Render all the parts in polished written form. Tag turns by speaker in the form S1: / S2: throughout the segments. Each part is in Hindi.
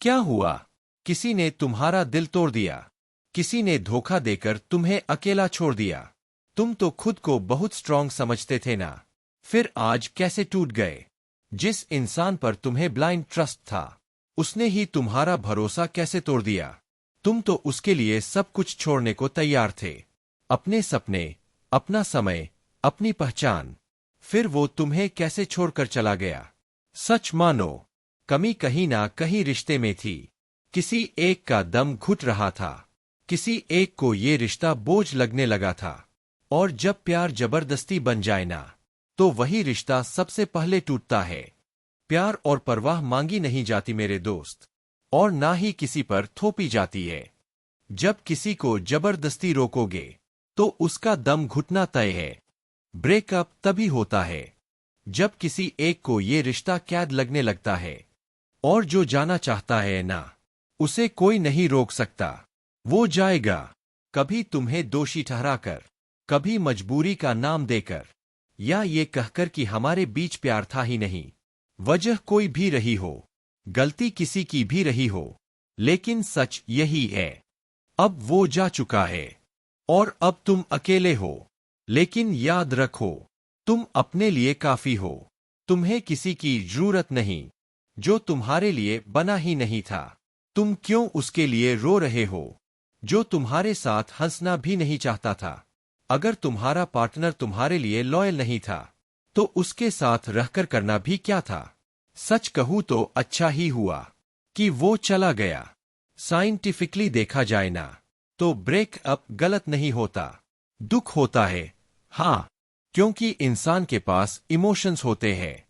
S1: क्या हुआ? किसी ने तुम्हारा दिल तोड़ दिया। किसी ने धोखा देकर तुम्हें अकेला छोड़ दिया। तुम तो खुद को बहुत स्ट्रांग समझते थे ना, फिर आज कैसे टूट गए? जिस इंसान पर तुम्हें ब्लाइंड ट्रस्ट था, उसने ही तुम्हारा भरोसा कैसे तोड़ दिया? तुम तो उसके लिए सब कुछ छोड़ने को तैयार थे, अपने सपने, अपना समय, अपनी पहचान। फिर वो तुम्हें कैसे छोड़कर चला गया? सच मानो, कमी कहीं ना कहीं रिश्ते में थी। किसी एक का दम घुट रहा था, किसी एक को ये रिश्ता बोझ लगने लगा था। और जब प्यार जबरदस्ती बन जाए ना, तो वही रिश्ता सबसे पहले टूटता है। प्यार और परवाह मांगी नहीं जाती मेरे दोस्त, और ना ही किसी पर थोपी जाती है। जब किसी को जबरदस्ती रोकोगे, तो उसका दम घुटना तय है। ब्रेकअप तभी होता है जब किसी एक को ये रिश्ता कैद लगने लगता है, और जो जाना चाहता है ना, उसे कोई नहीं रोक सकता। वो जाएगा, कभी तुम्हें दोषी ठहराकर, कभी मजबूरी का नाम देकर, या ये कहकर कि हमारे बीच प्यार था ही नहीं। वजह कोई भी रही हो, गलती किसी की भी रही हो, लेकिन सच यही है, अब वो जा चुका है, और अब तुम अकेले हो। लेकिन याद रखो, तुम अपने लिए काफी हो। तुम्हें किसी की जरूरत नहीं, जो तुम्हारे लिए बना ही नहीं था। तुम क्यों उसके लिए रो रहे हो, जो तुम्हारे साथ हंसना भी नहीं चाहता था? अगर तुम्हारा पार्टनर तुम्हारे लिए लॉयल नहीं था, तो उसके साथ रहकर करना भी क्या था? सच कहूं तो अच्छा ही हुआ कि वो चला गया। साइंटिफिकली देखा जाए ना, तो ब्रेकअप गलत नहीं होता, दुख होता है, हाँ, क्योंकि इंसान के पास इमोशंस होते हैं।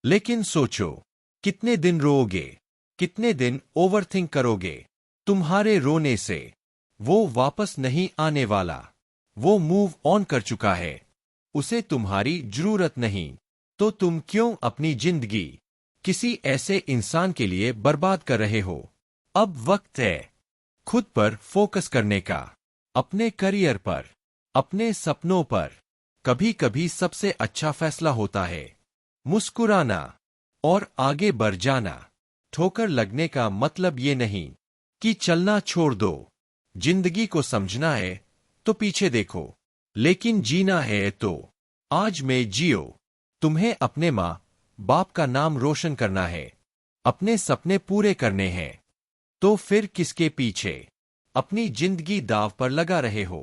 S1: लेकिन सोचो, कितने दिन रोओगे, कितने दिन ओवरथिंक करोगे? तुम्हारे रोने से वो वापस नहीं आने वाला। वो मूव ऑन कर चुका है, उसे तुम्हारी जरूरत नहीं। तो तुम क्यों अपनी जिंदगी किसी ऐसे इंसान के लिए बर्बाद कर रहे हो? अब वक्त है खुद पर फोकस करने का, अपने करियर पर, अपने सपनों पर। कभी कभी सबसे अच्छा फैसला होता है मुस्कुराना और आगे बढ़ जाना। ठोकर लगने का मतलब ये नहीं कि चलना छोड़ दो। जिंदगी को समझना है तो पीछे देखो, लेकिन जीना है तो आज में जियो। तुम्हें अपने माँ बाप का नाम रोशन करना है, अपने सपने पूरे करने हैं, तो फिर किसके पीछे अपनी जिंदगी दांव पर लगा रहे हो?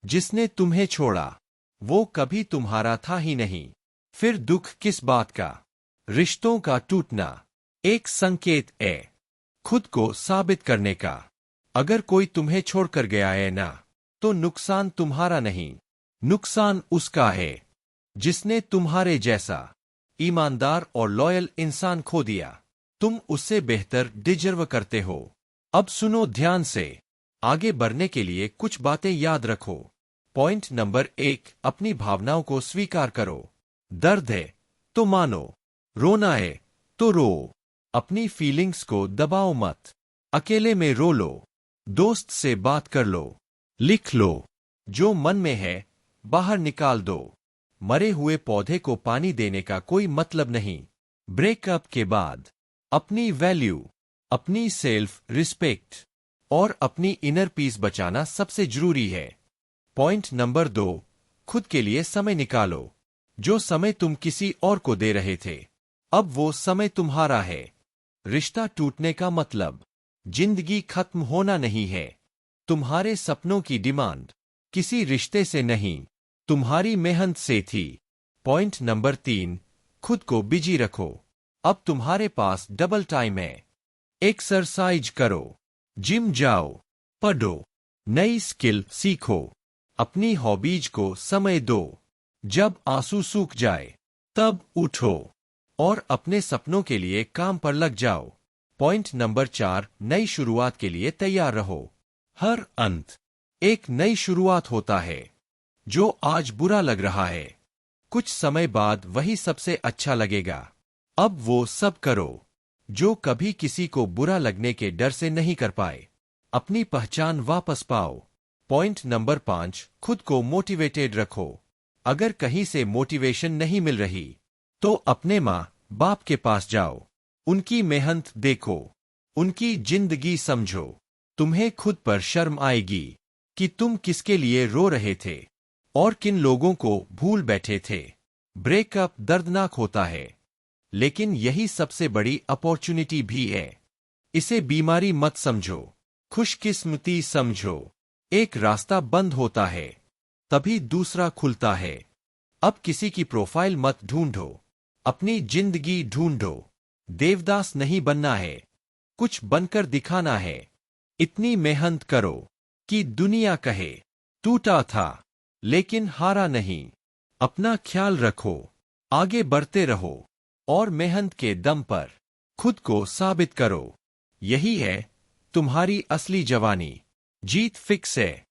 S1: जिसने तुम्हें छोड़ा, वो कभी तुम्हारा था ही नहीं। फिर दुख किस बात का? रिश्तों का टूटना एक संकेत है खुद को साबित करने का। अगर कोई तुम्हें छोड़कर गया है ना, तो नुकसान तुम्हारा नहीं, नुकसान उसका है जिसने तुम्हारे जैसा ईमानदार और लॉयल इंसान खो दिया। तुम उससे बेहतर डिजर्व करते हो। अब सुनो ध्यान से, आगे बढ़ने के लिए कुछ बातें याद रखो। पॉइंट नंबर 1, अपनी भावनाओं को स्वीकार करो। दर्द है तो मानो, रोना है तो रो। अपनी फीलिंग्स को दबाओ मत। अकेले में रो लो, दोस्त से बात कर लो, लिख लो, जो मन में है बाहर निकाल दो। मरे हुए पौधे को पानी देने का कोई मतलब नहीं। ब्रेकअप के बाद अपनी वैल्यू, अपनी सेल्फ रिस्पेक्ट और अपनी इनर पीस बचाना सबसे जरूरी है। पॉइंट नंबर 2, खुद के लिए समय निकालो। जो समय तुम किसी और को दे रहे थे, अब वो समय तुम्हारा है। रिश्ता टूटने का मतलब जिंदगी खत्म होना नहीं है। तुम्हारे सपनों की डिमांड किसी रिश्ते से नहीं, तुम्हारी मेहनत से थी। पॉइंट नंबर 3, खुद को बिजी रखो। अब तुम्हारे पास डबल टाइम है। एक्सरसाइज करो, जिम जाओ, पढ़ो, नई स्किल सीखो, अपनी हॉबीज को समय दो। जब आंसू सूख जाए, तब उठो और अपने सपनों के लिए काम पर लग जाओ। पॉइंट नंबर 4, नई शुरुआत के लिए तैयार रहो। हर अंत एक नई शुरुआत होता है। जो आज बुरा लग रहा है, कुछ समय बाद वही सबसे अच्छा लगेगा। अब वो सब करो जो कभी किसी को बुरा लगने के डर से नहीं कर पाए। अपनी पहचान वापस पाओ। पॉइंट नंबर 5, खुद को मोटिवेटेड रखो। अगर कहीं से मोटिवेशन नहीं मिल रही, तो अपने माँ बाप के पास जाओ, उनकी मेहनत देखो, उनकी जिंदगी समझो। तुम्हें खुद पर शर्म आएगी कि तुम किसके लिए रो रहे थे और किन लोगों को भूल बैठे थे। ब्रेकअप दर्दनाक होता है, लेकिन यही सबसे बड़ी अपॉर्चुनिटी भी है। इसे बीमारी मत समझो, खुशकिस्मती समझो। एक रास्ता बंद होता है, तभी दूसरा खुलता है। अब किसी की प्रोफाइल मत ढूंढो, अपनी जिंदगी ढूंढो। देवदास नहीं बनना है, कुछ बनकर दिखाना है। इतनी मेहनत करो कि दुनिया कहे टूटा था लेकिन हारा नहीं। अपना ख्याल रखो, आगे बढ़ते रहो और मेहनत के दम पर खुद को साबित करो। यही है तुम्हारी असली जवानी। जीत फिक्स है।